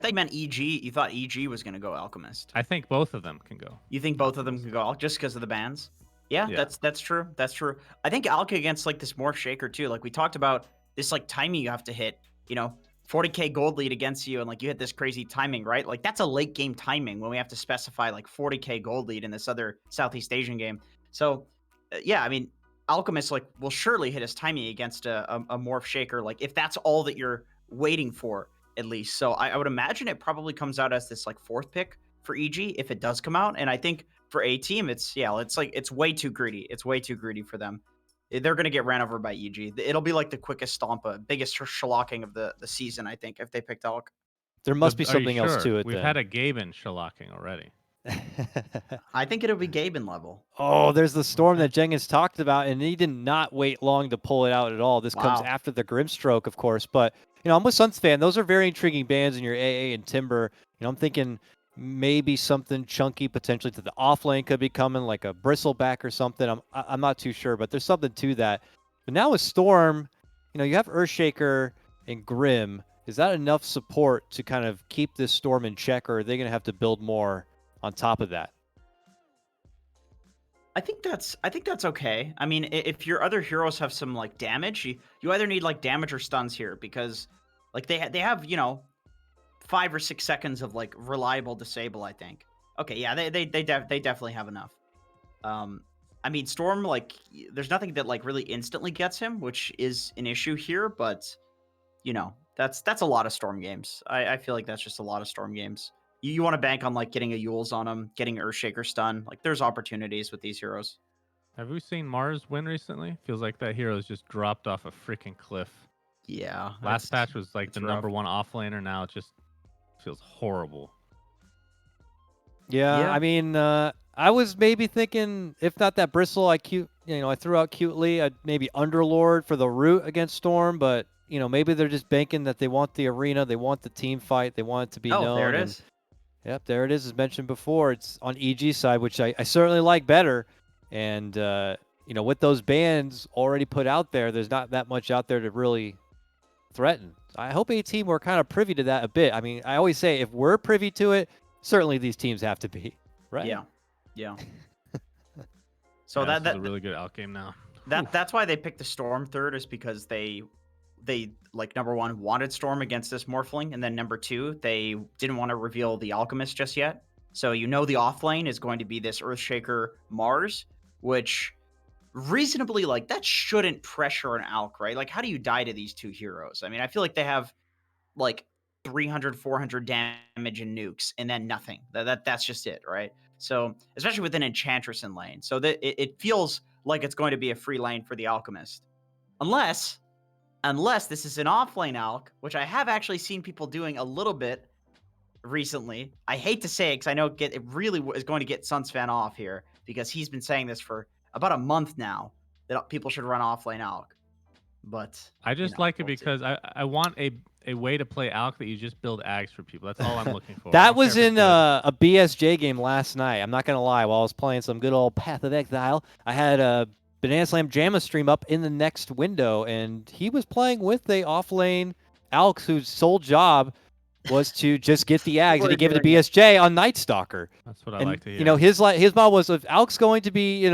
thought you meant EG. You thought EG was gonna go Alchemist. I think both of them can go. You think both of them can go Alch just because of the bans? Yeah, Yeah. that's true. That's true. I think Alch against like this Morph Shaker too. Like we talked about this like timing you have to hit. 40k gold lead against you, and like you hit this crazy timing, right? Like that's a late game timing when we have to specify like 40k gold lead in this other Southeast Asian game. So yeah, I mean, Alchemist like will surely hit his timing against a Morph Shaker. Like if that's all that you're waiting for, at least. So I would imagine it probably comes out as this like fourth pick for EG if it does come out. And I think for A team, it's way too greedy. It's way too greedy for them. They're going to get ran over by EG. It'll be like the quickest stompa, biggest shellacking of the season, I think, if they picked Elk. There must be Are you something else sure? to it We've then. had a Gaben shellacking already. I think it'll be Gaben level. Oh, there's the storm that Jenkins talked about, and he did not wait long to pull it out at all. This comes Wow. after the Grimstroke, of course. But, I'm a Suns fan. Those are very intriguing bands in your AA and Timber. I'm thinking maybe something chunky potentially to the off lane could be coming, like a Bristleback or something. I'm not too sure, but there's something to that. But now with Storm, you have Earthshaker and Grim. Is that enough support to kind of keep this Storm in check, or are they going to have to build more on top of that? I think that's okay. I mean, if your other heroes have some like damage, you either need like damage or stuns here, because like they have 5 or 6 seconds of like reliable disable. I think. Okay, yeah, they definitely have enough. I mean, Storm, like there's nothing that like really instantly gets him, which is an issue here. But that's a lot of Storm games. I feel like that's just a lot of Storm games. You want to bank on like getting a Yules on him, getting Earthshaker stun. Like there's opportunities with these heroes. Have we seen Mars win recently? Feels like that hero's just dropped off a freaking cliff. Yeah. Last patch was like the rough. number 1 offlaner. Now it just feels horrible. Yeah. I mean, I was maybe thinking, if not that Bristle, I threw out cutely. I'd maybe Underlord for the root against Storm, but maybe they're just banking that they want the arena, they want the team fight, they want it to be known. Oh, there it is. Yep, there it is. As mentioned before, it's on EG side, which I certainly like better. And with those bans already put out there, there's not that much out there to really threaten. I hope A team were kind of privy to that a bit. I mean, I always say if we're privy to it, certainly these teams have to be, right? Yeah. So yeah, that's a really good out game now. That's why they picked the Storm third, is because they like number 1 wanted Storm against this Morphling, and then number 2 they didn't want to reveal the Alchemist just yet. So the offlane is going to be this Earthshaker Mars, which reasonably like that shouldn't pressure an Alk, right? Like how do you die to these two heroes? I mean, I feel like they have like 300, 400 damage and nukes, and then nothing. That's just it, right? So especially with an Enchantress in lane, so that it feels like it's going to be a free lane for the Alchemist, unless this is an offlane Alk, which I have actually seen people doing a little bit recently. I hate to say it because I know it really is going to get Suns fan off here, because he's been saying this for about a month now that people should run offlane Alk. But I just like it because I want a way to play Alk that you just build Ags for people. That's all I'm looking for. That was in a BSJ game last night. I'm not going to lie. While I was playing some good old Path of Exile, I had a Banana Slam Jamma stream up in the next window, and he was playing with a offlane Alk whose sole job was to just get the Ags, and he gave it to BSJ on Night Stalker. That's what I like to hear. His mod was, if Alk's going to be,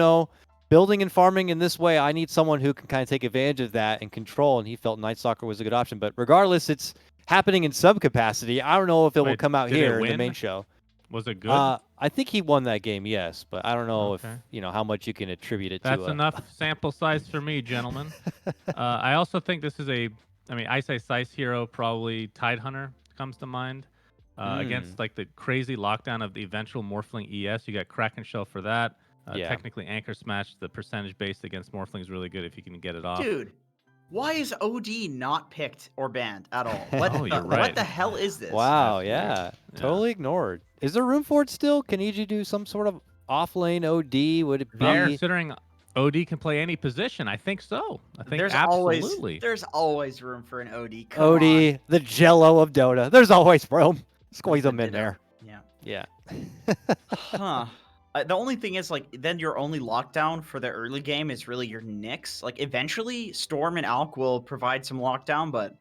building and farming in this way, I need someone who can kind of take advantage of that and control, and he felt Night Stalker was a good option. But regardless, it's happening in some capacity. I don't know if it will come out here in the main show. Was it good? I think he won that game, yes, but I don't know if how much you can attribute it to. That's enough sample size for me, gentlemen. I also think this is Ice Ice hero, probably Tidehunter comes to mind. Against like the crazy lockdown of the eventual Morphling ES, you got Kraken Shell for that. Technically, Anchor Smash, the percentage based against Morphling is really good if you can get it off. Dude, why is OD not picked or banned at all? What, you're right. What the hell is this? Wow, yeah. Totally ignored. Is there room for it still? Can EG do some sort of off-lane OD? Would it be? Considering OD can play any position, I think so. I think absolutely. There's always room for an OD. OD, the Jello of Dota. There's always room. Squeeze them in there. Yeah. Huh. The only thing is, like, then your only lockdown for the early game is really your Nyx. Like, eventually, Storm and Alk will provide some lockdown, but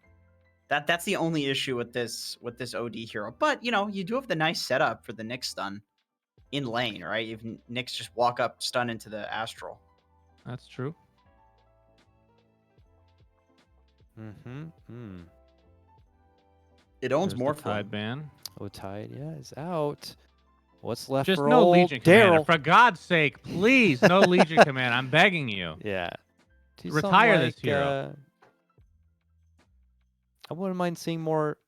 That's the only issue with this OD hero. But you know, you do have the nice setup for the Nyx stun in lane, right? If Nyx just walk up, stun into the astral. That's true. Mm-hmm. It owns There's more the Tide ban. Oh, Tide, yeah, is out. What's left Just for no old Legion Commander. Daryl? For God's sake, please, no Legion Commander. I'm begging you. Yeah. Do Retire something this hero. I wouldn't mind seeing more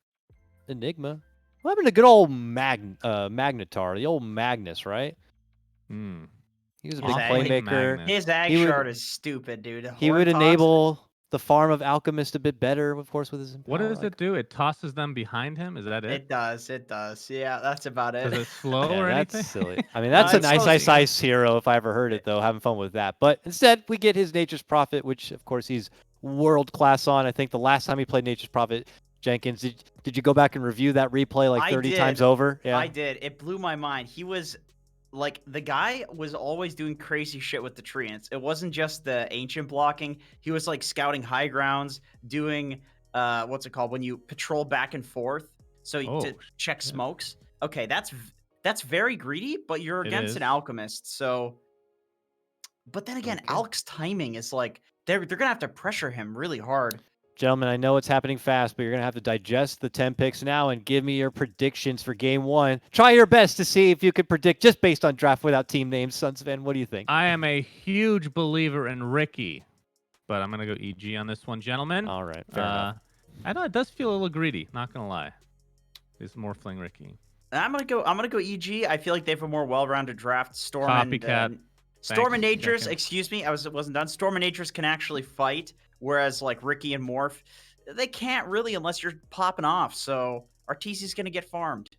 Enigma. What happened to good old Magnetar, the old Magnus, right? Hmm. He was a His big ag- playmaker. Magnus. His ag He would- shard is stupid, dude. He would Horn toss- enable the farm of Alchemist a bit better, of course, with his What Empower does it do? It tosses them behind him? Is that it? It does. It does. Yeah, that's about it. Does it slow Yeah, or that's anything? silly. I mean, that's a it's nice supposed to- ice hero if I ever heard it, though. Having fun with that. But instead, we get his Nature's Prophet, which, of course, he's world class on. I think the last time he played Nature's Prophet, Jenkins, did you go back and review that replay like I 30 did. times over? Yeah. I did. It blew my mind. He was like, the guy was always doing crazy shit with the treants. It wasn't just the ancient blocking. He was like scouting high grounds, doing what's it called when you patrol back and forth so you to check yeah. smokes. Okay, that's very greedy, but you're It against is. an alchemist. So but then again, Okay. Alc's timing is like they're gonna have to pressure him really hard. Gentlemen, I know it's happening fast, but you're going to have to digest the 10 picks now and give me your predictions for game 1. Try your best to see if you could predict just based on draft without team names. Sunsvan, what do you think? I am a huge believer in Ricky, but I'm going to go EG on this one, gentlemen. All right, fair enough. I know it does feel a little greedy, not going to lie. It's more fling Ricky. I'm gonna go EG. I feel like they have a more well-rounded draft. Storm Copycat. and Storm and Thanks, Natures, Jenkins. excuse me, wasn't done. Storm and Natures can actually fight, whereas like Ricky and Morph, they can't really unless you're popping off. So Arteezy's gonna get farmed.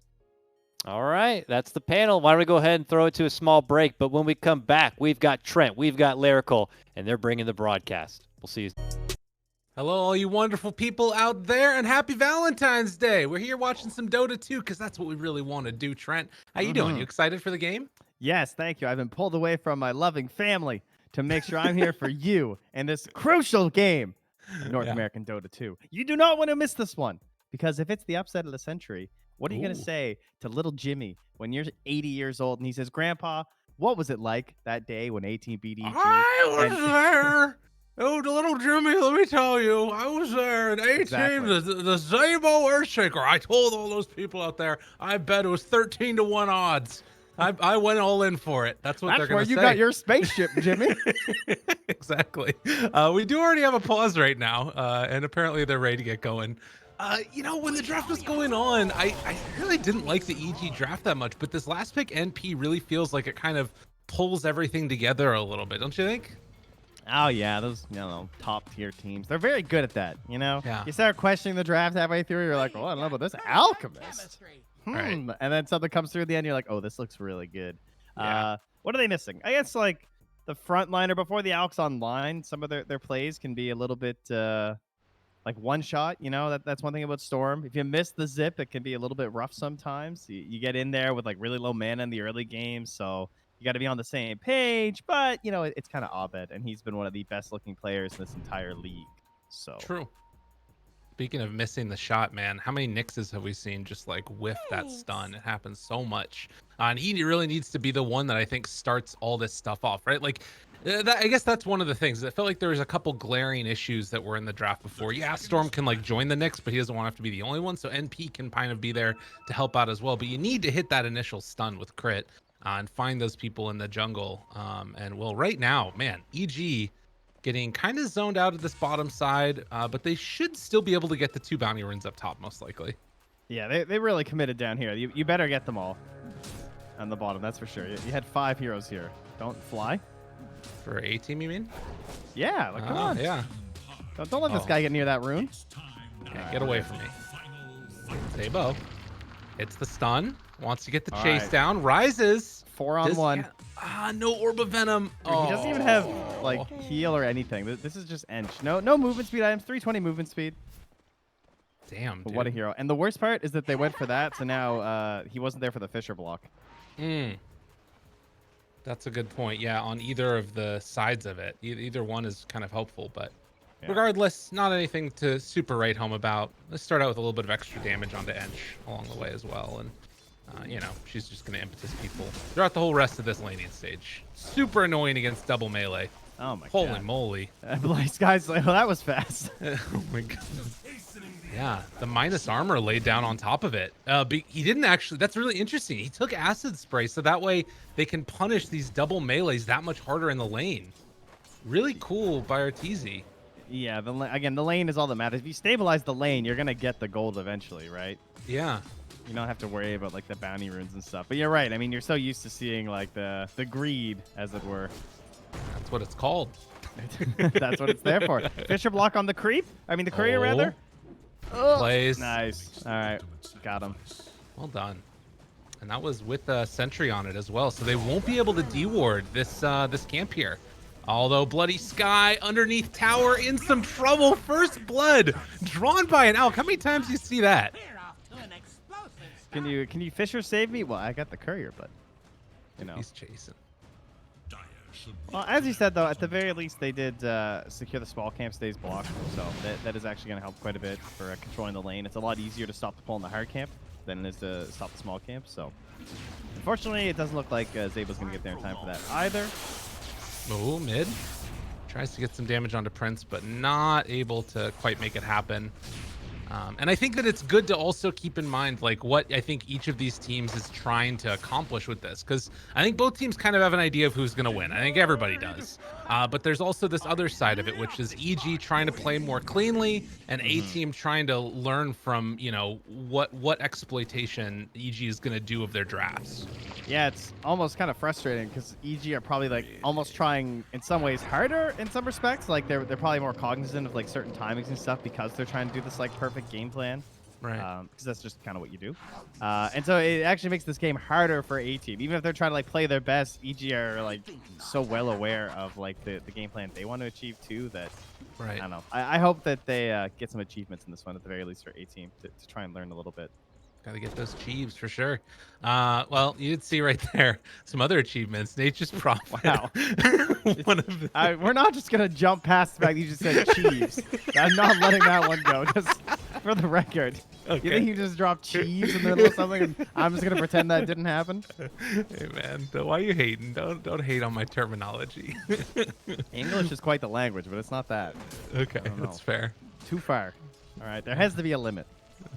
All right, that's the panel. Why don't we go ahead and throw it to a small break? But when we come back, we've got Trent, we've got Lyrical, and they're bringing the broadcast. We'll see you. Hello, all you wonderful people out there, and happy Valentine's Day. We're here watching some Dota 2 because that's what we really want to do. Trent, how you doing? You excited for the game? Yes, thank you. I've been pulled away from my loving family to make sure I'm here for you in this crucial game, North American Dota 2. You do not want to miss this one, because if it's the upset of the century, what are you going to say to little Jimmy when you're 80 years old and he says, Grandpa, what was it like that day when 18 beat EG? I was And- there. Oh, the little Jimmy, let me tell you, I was there at 18, Exactly. the Zabo Earthshaker. I told all those people out there, I bet it was 13-1 odds. I went all in for it. That's what That's they're where going to say. you got your spaceship, Jimmy. Exactly. We do already have a pause right now, and apparently they're ready to get going. You know, when the draft was going on, I really didn't like the EG draft that much, but this last pick NP really feels like it kind of pulls everything together a little bit, don't you think? Oh, yeah, those, top tier teams. They're very good at that, Yeah. You start questioning the draft halfway through, you're like, oh, I don't know about this Alchemist. Right. And then something comes through at the end, you're like, oh, this looks really good. Yeah. What are they missing? I guess, like, the frontliner before the Alks online, some of their plays can be a little bit, like, one shot, that's one thing about Storm. If you miss the zip, it can be a little bit rough sometimes. You get in there with, like, really low mana in the early game, so you got to be on the same page, but, it's kind of Abed, and he's been one of the best-looking players in this entire league, so. True. Speaking of missing the shot, man, how many Nyxes have we seen just like whiff that stun? It happens so much. And he really needs to be the one that I think starts all this stuff off, right? Like, I guess that's one of the things. I felt like there was a couple glaring issues that were in the draft before. Yeah, Storm can like join the Nyx, but he doesn't want to have to be the only one. So NP can kind of be there to help out as well. But you need to hit that initial stun with crit and find those people in the jungle. And well, right now, man, EG getting kind of zoned out of this bottom side, but they should still be able to get the 2 bounty runes up top, most likely. Yeah, they really committed down here. You better get them all on the bottom, that's for sure. You had 5 heroes here. Don't fly. For A team, you mean? Yeah, like, come on. Yeah. Don't let this guy get near that rune. Okay, get away from me. Sabo. It's the stun. Wants to get the All chase right. down. Rises. 4 on 1. No Orb of Venom. He doesn't even have, like, heal or anything. This is just Ench. No movement speed items. 320 movement speed. Damn, But dude. what a hero. And the worst part is that they went for that, so now he wasn't there for the Fisher block. That's a good point. Yeah, on either of the sides of it. Either one is kind of helpful, but Yeah. Regardless, not anything to super write home about. Let's start out with a little bit of extra damage onto Ench along the way as well. And, you know, she's just going to impetus people throughout the whole rest of this laning stage. Super annoying against double melee. Oh my Holy god. moly. Blaze guy's like, well, that was fast. Oh my god. Yeah, the minus armor laid down on top of it. He didn't actually, that's really interesting. He took acid spray so that way they can punish these double melees that much harder in the lane. Really cool by Arteezy. Yeah, again, the lane is all that matters. If you stabilize the lane, you're gonna get the gold eventually, right? Yeah. You don't have to worry about like the bounty runes and stuff. But you're right. I mean, you're so used to seeing like the greed, as it were. That's what it's called. That's what it's there for. Fisher block on the creep. I mean, the courier rather. Oh, Plays. nice. All right, got him. Well done. And that was with a sentry on it as well, so they won't be able to deward this this camp here. Although Bloody Sky underneath tower in some trouble. First blood drawn by an elk. How many times do you see that? Can you Fisher save me? Well, I got the courier, but you know. He's chasing. Well, as you said though, at the very least they did secure the small camp stays blocked, so that is actually going to help quite a bit for controlling the lane. It's a lot easier to stop the pull in the hard camp than it is to stop the small camp. So unfortunately, it doesn't look like Zaba's going to get there in time for that either. Oh, mid. Tries to get some damage onto Prince, but not able to quite make it happen. And I think that it's good to also keep in mind like what I think each of these teams is trying to accomplish with this, because I think both teams kind of have an idea of who's going to win. I think everybody does. But there's also this other side of it, which is EG trying to play more cleanly and A-Team trying to learn from, you know, what exploitation EG is going to do of their drafts. Yeah, it's almost kind of frustrating because EG are probably like almost trying in some ways harder in some respects. Like they're probably more cognizant of like certain timings and stuff because they're trying to do this like perfect game plan. Right. Because that's just kind of what you do. And so it actually makes this game harder for A-Team. Even if they're trying to like play their best, EG are like so well aware of like the game plan they want to achieve too that Right. I don't know. I hope that they get some achievements in this one at the very least for A-Team to try and learn a little bit. Got to get those Chiefs for sure. Well, you did see right there some other achievements. Nature's Prophet. Wow. One of the... We're not just going to jump past the fact that you just said Chiefs. I'm not letting that one go. Just for the record. Okay. You think you just dropped cheese in the middle of something and I'm just going to pretend that didn't happen? Hey, man. Why are you hating? Don't hate on my terminology. English is quite the language, but it's not that. Okay, don't that's know. fair. Too far. All right. There has to be a limit.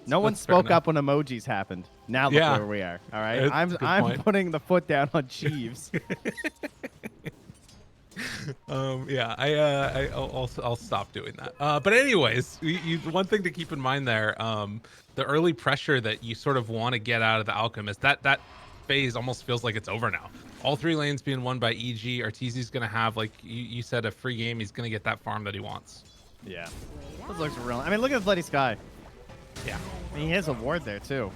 No one That's fair spoke enough. up when emojis happened. Now look Yeah. where we are. All right. That's a I'm good point. putting the foot down on Chiefs. Yeah, I'll stop doing that. But anyways, one thing to keep in mind there, the early pressure that you sort of want to get out of the Alchemist, that phase almost feels like it's over now. All three lanes being won by EG. Arteezy's gonna have, like you said, a free game. He's gonna get that farm that he wants. Yeah. This looks real. I mean, look at the Bloody Sky. Yeah. I mean, he has a ward there too.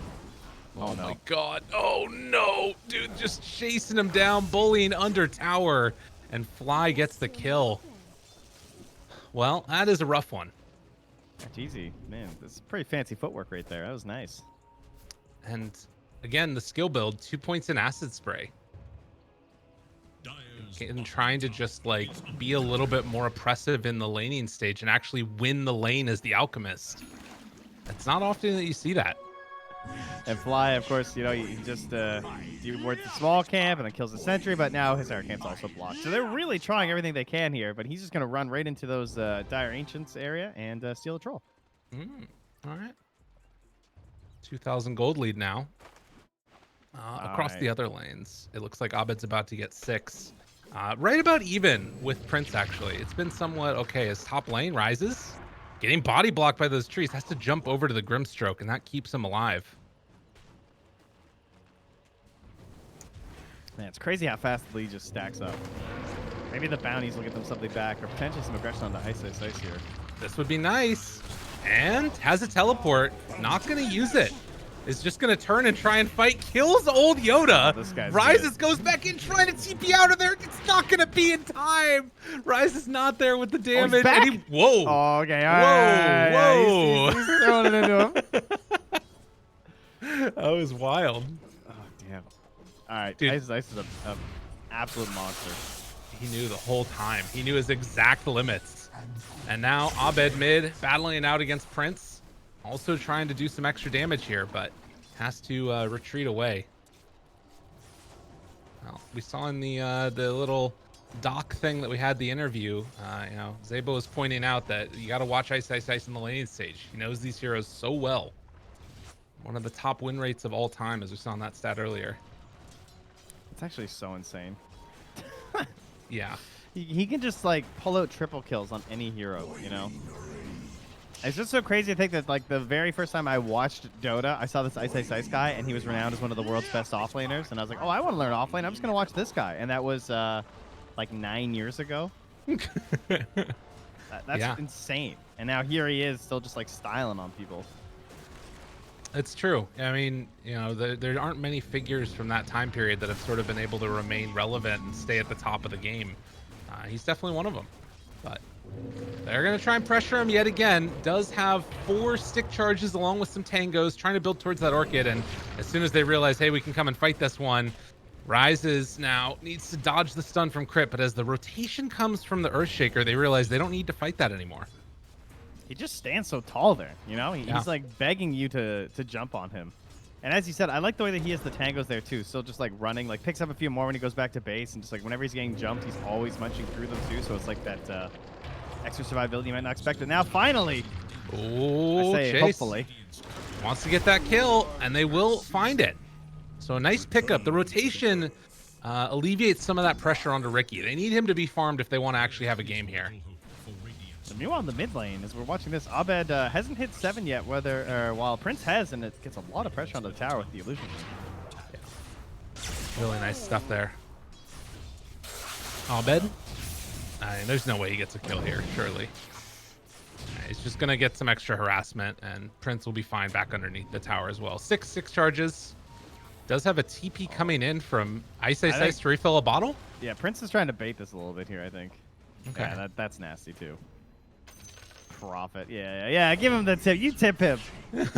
Oh no. my god. Oh no. Dude, just chasing him down, bullying under tower, and Fly gets the kill. Well, that is a rough one. That's easy. Man, this is pretty fancy footwork right there. That was nice. And again, the skill build, 2 points in acid spray. And trying to just like be a little bit more oppressive in the laning stage and actually win the lane as the Alchemist. It's not often that you see that. And Fly, of course, you know, he just wards the small camp and then kills the sentry, but now his air camp's also blocked. So they're really trying everything they can here, but he's just going to run right into those Dire Ancients area and steal a troll. All right. 2,000 gold lead now. Across the other lanes, it looks like Abed's about to get 6. Right about even with Prince, actually. It's been somewhat okay. His top lane rises. Getting body blocked by those trees. Has to jump over to the Grimstroke, and that keeps him alive. Man, it's crazy how fast the lead just stacks up. Maybe the bounties will get them something back, or potentially some aggression on the Ice here. This would be nice. And has a teleport. Not going to use it. Is just going to turn and try and fight. Kills old Yoda. This guy's Rises, good. goes back in, trying to TP out of there. It's not going to be in time. Rise is not there with the damage. back? And whoa. Oh, okay. All Whoa, right. whoa. Yeah, he's throwing it into him. That was wild. Oh, damn. All right. Dude. Ice is an absolute monster. He knew the whole time. He knew his exact limits. And now Abed mid, battling it out against Prince. Also trying to do some extra damage here, but has to retreat away. Well, we saw in the little doc thing that we had the interview, you know, Zabo was pointing out that you got to watch Ice Ice Ice in the laning stage. He knows these heroes so well. One of the top win rates of all time, as we saw in that stat earlier. It's actually so insane. Yeah. He can just like pull out triple kills on any hero, you know? It's just so crazy to think that like the very first time I watched Dota, I saw this Ice Ice Ice guy, and he was renowned as one of the world's best offlaners. And I was like, oh, I want to learn offlane. I'm just going to watch this guy. And that was like 9 years ago. That's insane. And now here he is still just like styling on people. It's true. I mean, you know, there aren't many figures from that time period that have sort of been able to remain relevant and stay at the top of the game. He's definitely one of them. But they're going to try and pressure him yet again. Does have 4 stick charges along with some tangos, trying to build towards that Orchid. And as soon as they realize, hey, we can come and fight this one, Rises now needs to dodge the stun from Crit. But as the rotation comes from the Earthshaker, they realize they don't need to fight that anymore. He just stands so tall there, you know? He's like begging you to jump on him. And as you said, I like the way that he has the tangos there too. Still just like running, like picks up a few more when he goes back to base, and just like whenever he's getting jumped, he's always munching through them too. So it's like that extra survivability you might not expect. And now finally, oh, I say Chase hopefully, wants to get that kill, and they will find it. So a nice pickup. The rotation alleviates some of that pressure onto Ricky. They need him to be farmed if they want to actually have a game here. So meanwhile in the mid lane, as we're watching this, Abed hasn't hit 7 yet, while Prince has, and it gets a lot of pressure on the tower with the illusion. Really nice stuff there. Abed? There's no way he gets a kill here, surely. He's just going to get some extra harassment, and Prince will be fine back underneath the tower as well. 6 charges. Does have a TP coming in from Ice Ice Ice to refill a bottle? Yeah, Prince is trying to bait this a little bit here, I think. Okay. Yeah, that's nasty too. Profit. Yeah. Give him the tip. You tip him. Thanks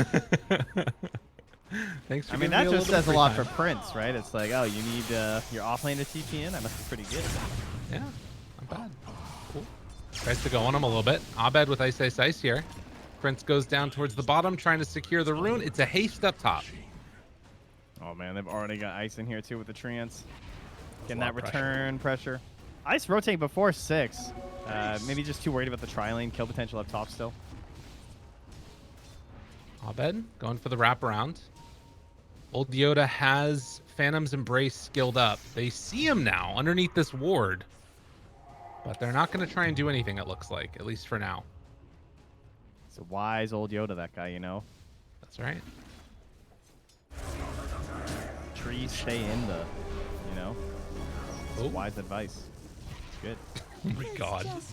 for I mean, giving that me just little says a free lot time. for Prince, right? It's like, oh, you need your offlane to TP in? That must be pretty good. Yeah, not bad. Cool. Tries to go on him a little bit. Abed with Ice Ice Ice here. Prince goes down towards the bottom, trying to secure the rune. It's a haste up top. Oh, man, they've already got Ice in here, too, with the Treants. Getting that Pressure. return pressure. Ice rotating before 6. Maybe just too worried about the tri-lane kill potential up top still. Abed going for the wraparound. Old Yoda has Phantom's Embrace skilled up. They see him now underneath this ward, but they're not going to try and do anything, it looks like, at least for now. It's a wise old Yoda, that guy, you know? That's right. Trees stay in the, you know? Oh. Wise advice. It's good. Oh my god. It's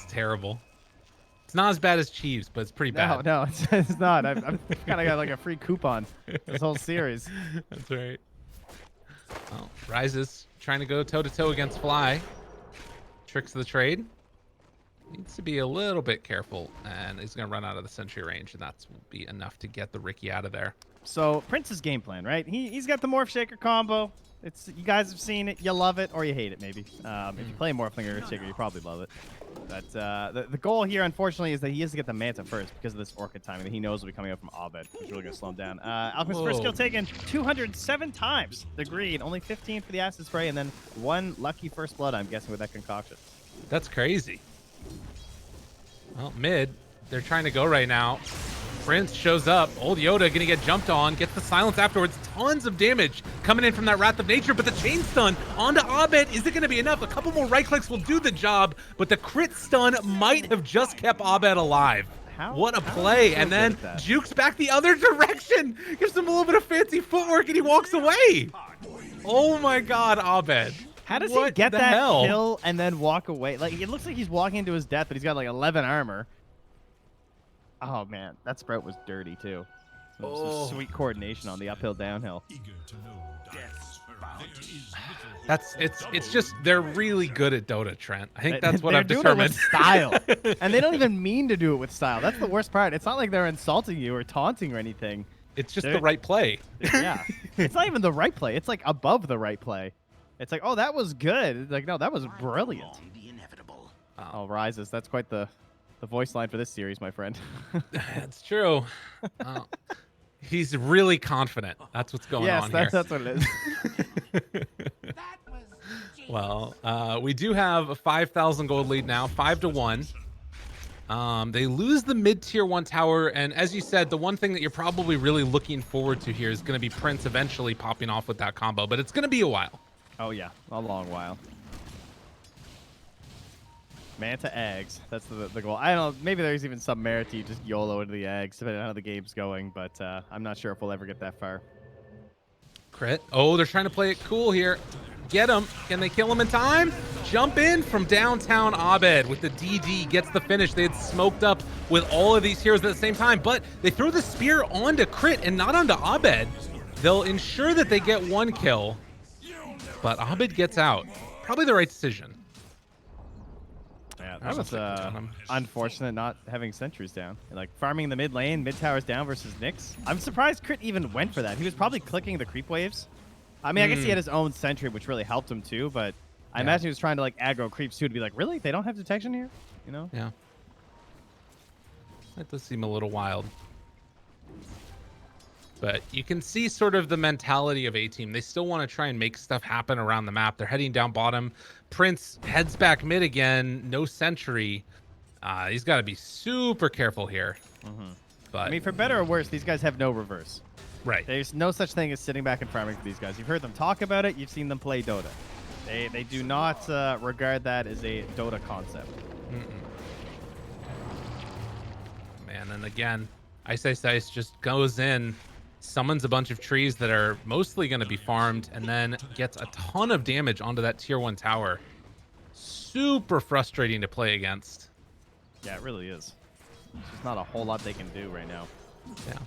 terrible. It's not as bad as Chiefs, but it's pretty bad. No, it's not. I've kind of got like a free coupon this whole series. That's right. Well, Rises trying to go toe-to-toe against Fly. Tricks of the trade. Needs to be a little bit careful, and he's going to run out of the sentry range, and that's will be enough to get the Ricky out of there. So Prince's game plan, right? He's got the Morph Shaker combo. You guys have seen it. You love it or you hate it, maybe. If you play Morphling or Shaker, you probably love it. But the goal here, unfortunately, is that he has to get the Manta first because of this Orchid timing that he knows will be coming up from Abed, which is really going to slow him down. Alchemist's first skill taken 207 times. The greed, only 15 for the Acid Spray, and then 1 lucky first blood, I'm guessing, with that concoction. That's crazy. Well, mid, they're trying to go right now. Prince shows up. Old Yoda gonna get jumped on, gets the silence afterwards. Tons of damage coming in from that Wrath of Nature, but the chain stun onto Abed, is it gonna be enough? A couple more right clicks will do the job, but the crit stun might have just kept Abed alive. What a play, and then jukes back the other direction. Gives him a little bit of fancy footwork, and he walks away. Oh my god, Abed. How does he get that kill and then walk away? Like, it looks like he's walking into his death, but he's got like 11 armor. Oh man, that sprout was dirty too. Some sweet coordination on the uphill downhill. It's just they're really good at Dota, Trent. I think that's what I've determined. They're doing it with style, and they don't even mean to do it with style. That's the worst part. It's not like they're insulting you or taunting or anything. It's just the right play. Yeah, it's not even the right play. It's like above the right play. It's like, oh, that was good. It's like, no, that was brilliant. Oh, Rises. That's quite the voice line for this series, my friend. That's true. He's really confident. That's what's going on here. Yes, that's what it is. Well, we do have a 5,000 gold lead now, 5-1. They lose the mid-tier 1 tower, and as you said, the one thing that you're probably really looking forward to here is going to be Prince eventually popping off with that combo, but it's going to be a while. Oh, yeah. A long while. Manta eggs. That's the goal. I don't know. Maybe there's even some merit to you just YOLO into the eggs, depending on how the game's going, but I'm not sure if we'll ever get that far. Crit. Oh, they're trying to play it cool here. Get him. Can they kill him in time? Jump in from downtown Abed with the DD. Gets the finish. They had smoked up with all of these heroes at the same time, but they throw the spear onto Crit and not onto Abed. They'll ensure that they get 1 kill, but Abed gets out. Probably the right decision. Yeah, that was unfortunate not having sentries down. Like farming the mid lane, mid towers down versus Nyx. I'm surprised Crit even went for that. He was probably clicking the creep waves. I mean, I guess he had his own sentry, which really helped him too, but I imagine he was trying to like aggro creeps too to be like, really? They don't have detection here? You know? Yeah. That does seem a little wild. But you can see sort of the mentality of A-Team. They still want to try and make stuff happen around the map. They're heading down bottom. Prince heads back mid again. No sentry. He's got to be super careful here. But I mean, for better or worse, these guys have no reverse. right. There's no such thing as sitting back and farming for these guys. You've heard them talk about it. You've seen them play Dota. They do not regard that as a Dota concept. Man, and again, Ice just goes in, summons a bunch of trees that are mostly going to be farmed, and then gets a ton of damage onto that tier 1 tower. Super frustrating to play against. Yeah, it really is. There's just not a whole lot they can do right now. Yeah.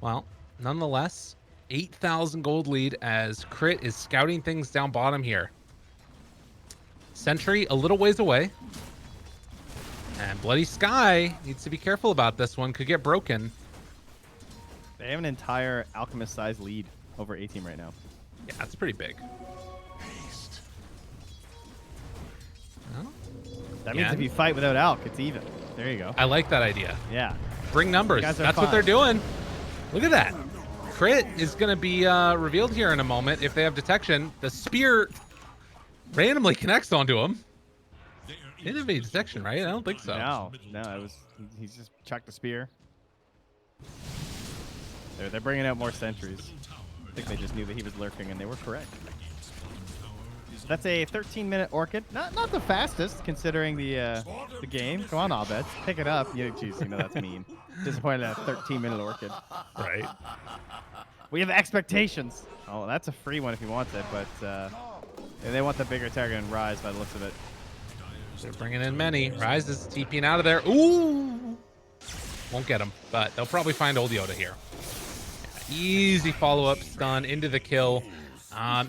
Well, nonetheless, 8,000 gold lead as Crit is scouting things down bottom here. Sentry a little ways away. And Bloody Sky needs to be careful about this one. Could get broken. They have an entire Alchemist-sized lead over A-Team right now. Yeah, that's pretty big. Well, That means if you fight without Alch, it's even. There you go. I like that idea. Yeah. Bring numbers. Guys are That's what fun. they're doing. Look at that. Crit is going to be revealed here in a moment if they have detection. The spear randomly connects onto him. Didn't have any detection, right? I don't think so. No, it was. He's just chucked the spear. They're bringing out more sentries. I think they just knew that he was lurking, and they were correct. That's a 13-minute Orchid. Not the fastest, considering the game. Come on, Abed. Pick it up. Jeez, you know that's mean. Disappointed at a 13-minute Orchid. Right. We have expectations. Oh, that's a free one if he wants it, but they want the bigger target and Rise by the looks of it. They're bringing in many. Rise is TPing out of there. Ooh! Won't get him, but they'll probably find old Yoda here. Yeah, easy follow-up stun into the kill.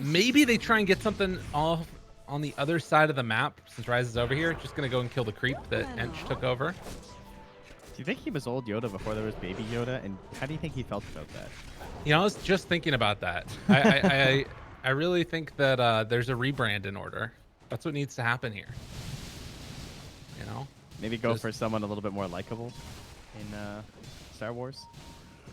Maybe they try and get something off on the other side of the map since Rise is over here. Just going to go and kill the creep that Ench took over. Do you think he was old Yoda before there was baby Yoda? And how do you think he felt about that? You know, I was just thinking about that. I really think that there's a rebrand in order. That's what needs to happen here. You know? Maybe go for someone a little bit more likable in Star Wars.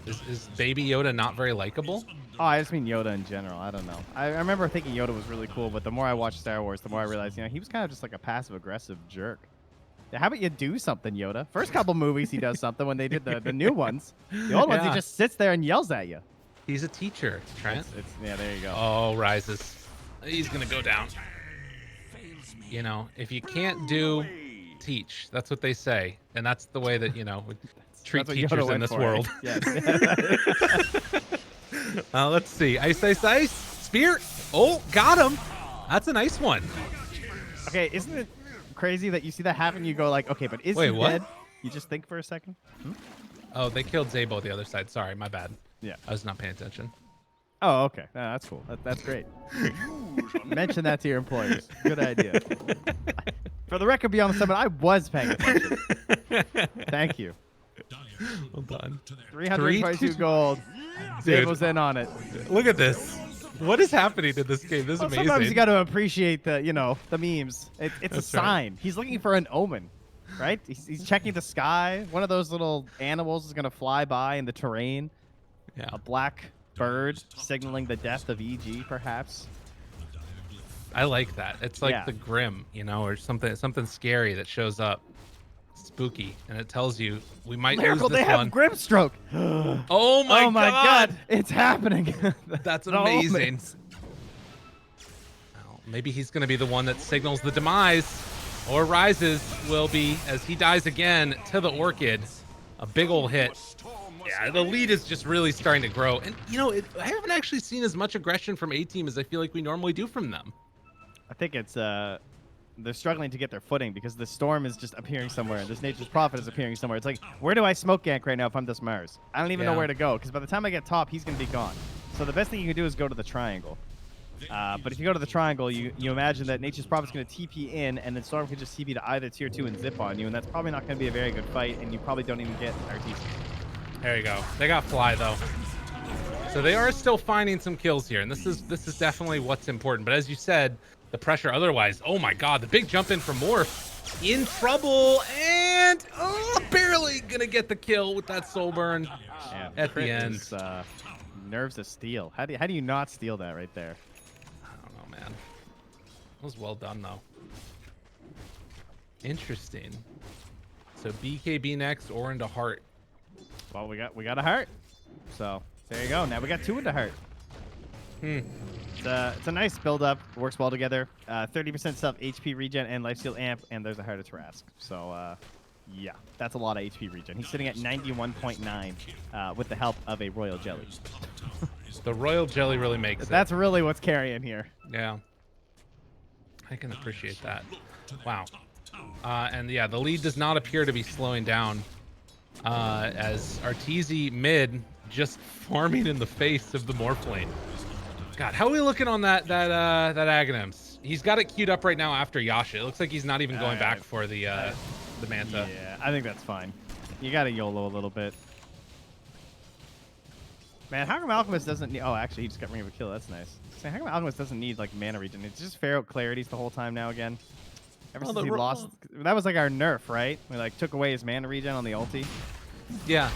Is Baby Yoda not very likable? Oh, I just mean Yoda in general. I don't know. I remember thinking Yoda was really cool, but the more I watched Star Wars, the more I realized, he was kind of just like a passive-aggressive jerk. How about you do something, Yoda? First couple movies, he does something when they did the new ones. The old ones, he just sits there and yells at you. He's a teacher, Trent. Yeah, there you go. Oh, Rises. He's going to go down. You know, if you can't do, teach. That's what they say. And that's the way that, we treat teachers in this world. Yes. Let's see. Ice. Spear. Oh, got him. That's a nice one. Okay, isn't it crazy that you see that happen? You go like, okay, but is Wait, he what? dead? You just think for a second. Oh, they killed Zabo the other side. Sorry, my bad. Yeah. I was not paying attention. Oh, okay. No, that's cool. That's great. Mention that to your employers. Good idea. For the record, beyond the summit, I was paying attention. Thank you. Well done. 322 gold. Dude. Zabo's in on it. Look at this. What is happening in this game? This is Well, amazing. sometimes you got to appreciate the, the memes. It's a That's right. sign. He's looking for an omen, right? He's checking the sky. One of those little animals is going to fly by in the terrain. Yeah. A black bird signaling the death of EG, perhaps. I like that. It's like Yeah. the Grim, or something scary that shows up. Spooky, and it tells you we might Lyrical, lose they this have one. Grip Stroke. Oh my god! It's happening. That's The amazing. omens. Well, maybe he's going to be the one that signals the demise, or Rises will be as he dies again to the Orchid. A big old hit. Yeah, the lead is just really starting to grow, and I haven't actually seen as much aggression from A-Team as I feel like we normally do from them. I think it's they're struggling to get their footing because the storm is just appearing somewhere and this Nature's Prophet is appearing somewhere. It's like, where do I smoke gank right now if I'm this Mars? I don't even know Yeah. where to go because by the time I get top, he's going to be gone. So the best thing you can do is go to the triangle. But if you go to the triangle, you imagine that Nature's Prophet's going to TP in and then Storm can just TP to either tier 2 and zip on you, and that's probably not going to be a very good fight, and you probably don't even get RTC. There you go. They got Fly though, so they are still finding some kills here, and this is definitely what's important. But as you said, the pressure otherwise. Oh my god, the big jump in from Morph. In trouble, and barely gonna get the kill with that soul burn at the Crit end. is, nerves of steel. How do you not steal that right there? I don't know, man. That was well done though. Interesting. So BKB next or into Heart. Well, we got a heart. So there you go. Now we got 2 into heart. It's a nice build up. Works well together. 30% self HP regen and lifesteal amp, and there's a heart of Trask. So yeah, that's a lot of HP regen. He's sitting at 91.9 with the help of a royal jelly. The royal jelly really makes it. That's really what's carrying here. Yeah. I can appreciate that. Wow. And yeah, the lead does not appear to be slowing down as Arteezy mid just farming in the face of the Morphling. God, how are we looking on that Aghanims? He's got it queued up right now after Yasha. It looks like he's not even going back for the Manta. Yeah, I think that's fine. You got to YOLO a little bit. Man, how come Alchemist doesn't need... Oh, actually, he just got ring of a kill. That's nice. So how come Alchemist doesn't need, like, mana regen? It's just Pharaoh clarities the whole time now again. Ever since he lost... That was, like, our nerf, right? We, like, took away his mana regen on the ulti. Yeah.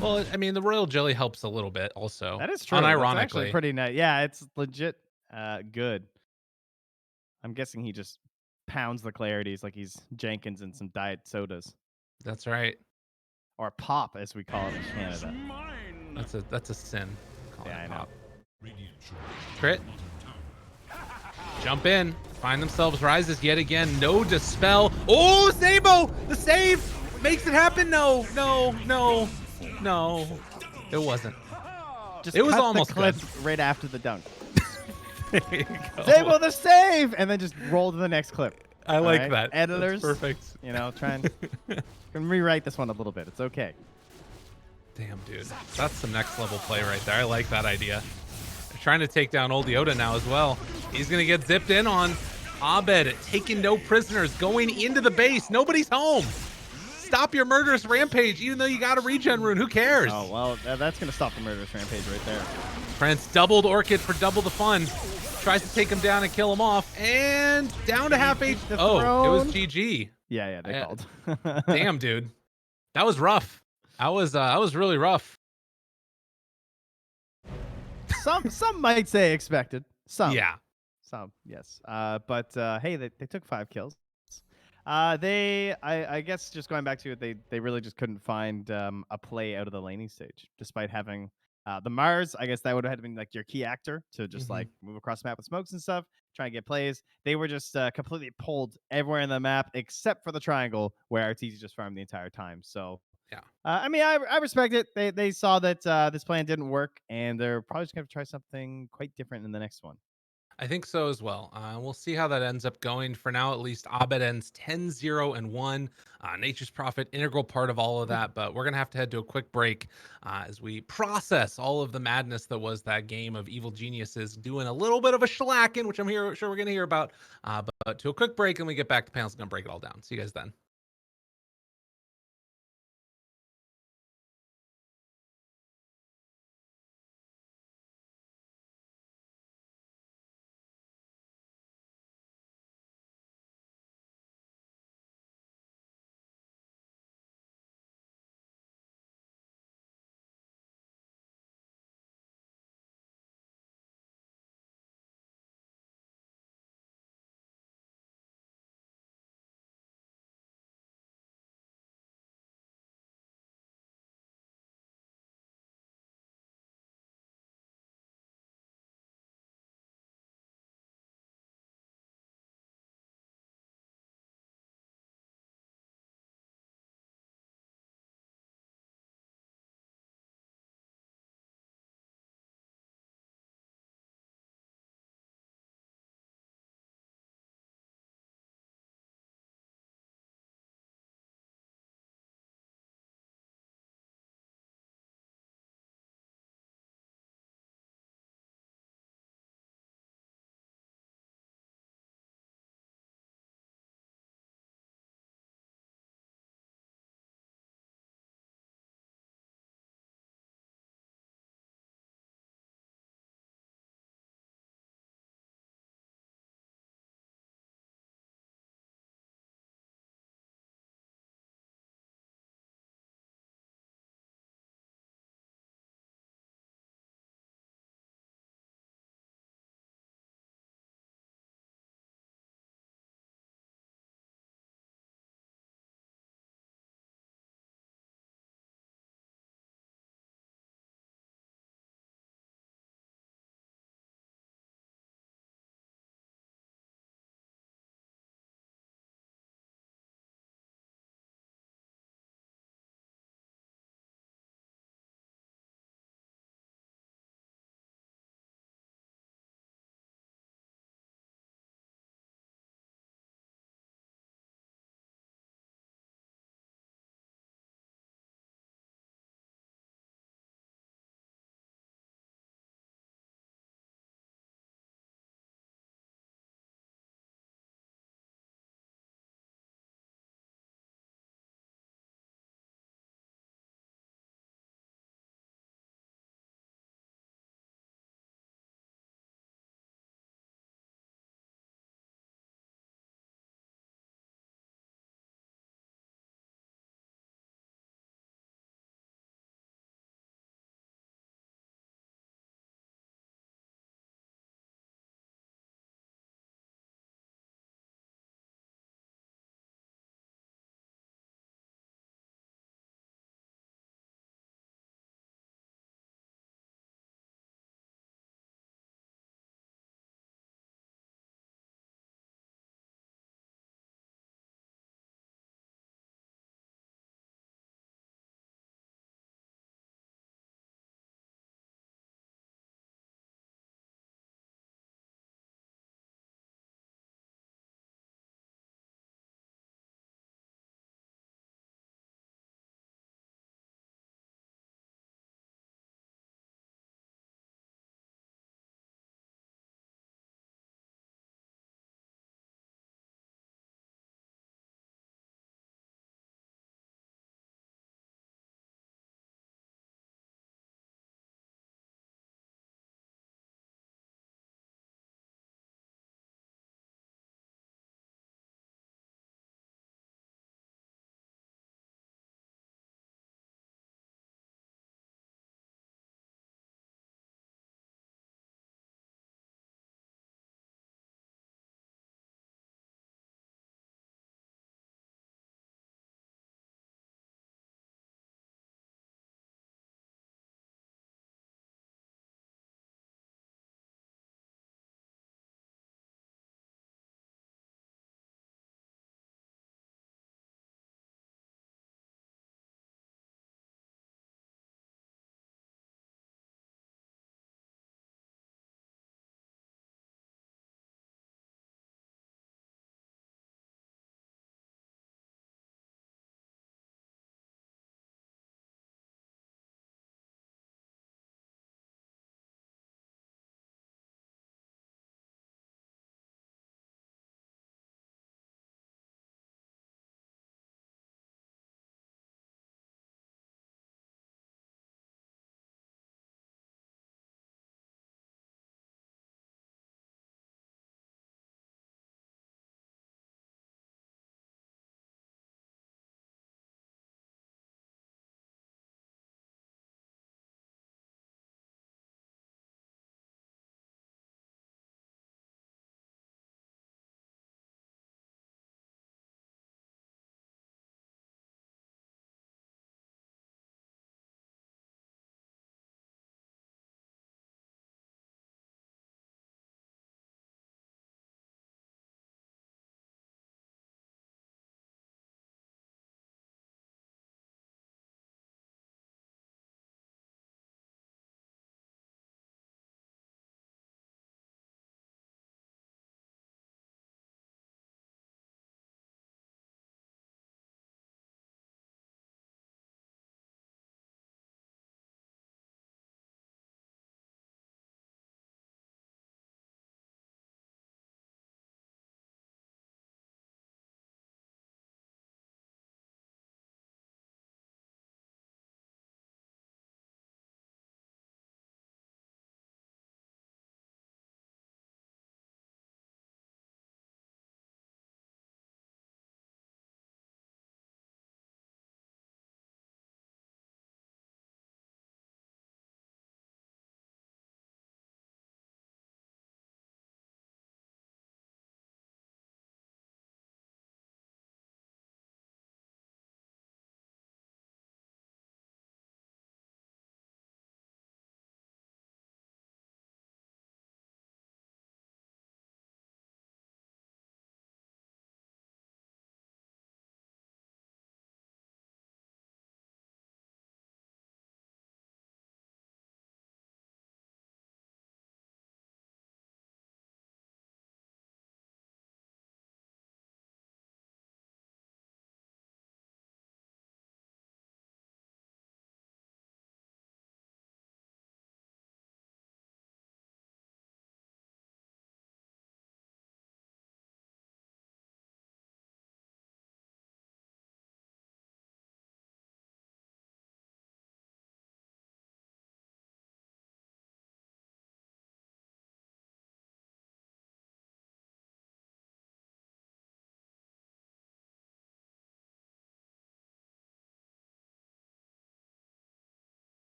Well, I mean, the royal jelly helps a little bit also. That is true. Unironically. It's actually pretty nice. Yeah, it's legit good. I'm guessing he just pounds the clarities like he's Jenkins and some diet sodas. That's right. Or pop, as we call it in Canada. That's a sin. Call Yeah, it I know. pop. Crit. Jump in. Find themselves Rises yet again. No dispel. Oh, Sabo! The save makes it happen. No. It wasn't. Just It was cut almost the clip good. right after the dunk. There you go. Sable the save, and then just roll to the next clip. I like Alright? that. Editors, That's perfect. try and can rewrite this one a little bit. It's okay. Damn, dude. That's some next level play right there. I like that idea. They're trying to take down old Yoda now as well. He's going to get zipped in on. Abed taking no prisoners, going into the base. Nobody's home. Stop your murderous rampage, even though you got a regen rune. Who cares? Oh, well, that's going to stop the murderous rampage right there. Prince doubled Orchid for double the fun. Tries to take him down and kill him off. And down to half HP. Oh, it was GG. Yeah, they called. Damn, dude. That was rough. That was really rough. Some might say expected. Some. Yeah. Some, yes. But hey, they took 5 kills. I guess just going back to it, they really just couldn't find a play out of the laning stage, despite having the Mars. I guess that would have been like your key actor to just like move across the map with smokes and stuff, try and get plays. They were just completely pulled everywhere in the map except for the triangle where RTZ just farmed the entire time. So yeah, I mean, I respect it. They saw that this plan didn't work, and they're probably just gonna try something quite different in the next one. I think so as well. We'll see how that ends up going. For now, at least, Abed ends 10-0-1. Nature's Prophet, integral part of all of that. But we're going to have to head to a quick break as we process all of the madness that was that game of Evil Geniuses doing a little bit of a shellacking, which I'm sure we're going to hear about. But to a quick break, and we get back, the panel's going to break it all down. See you guys then.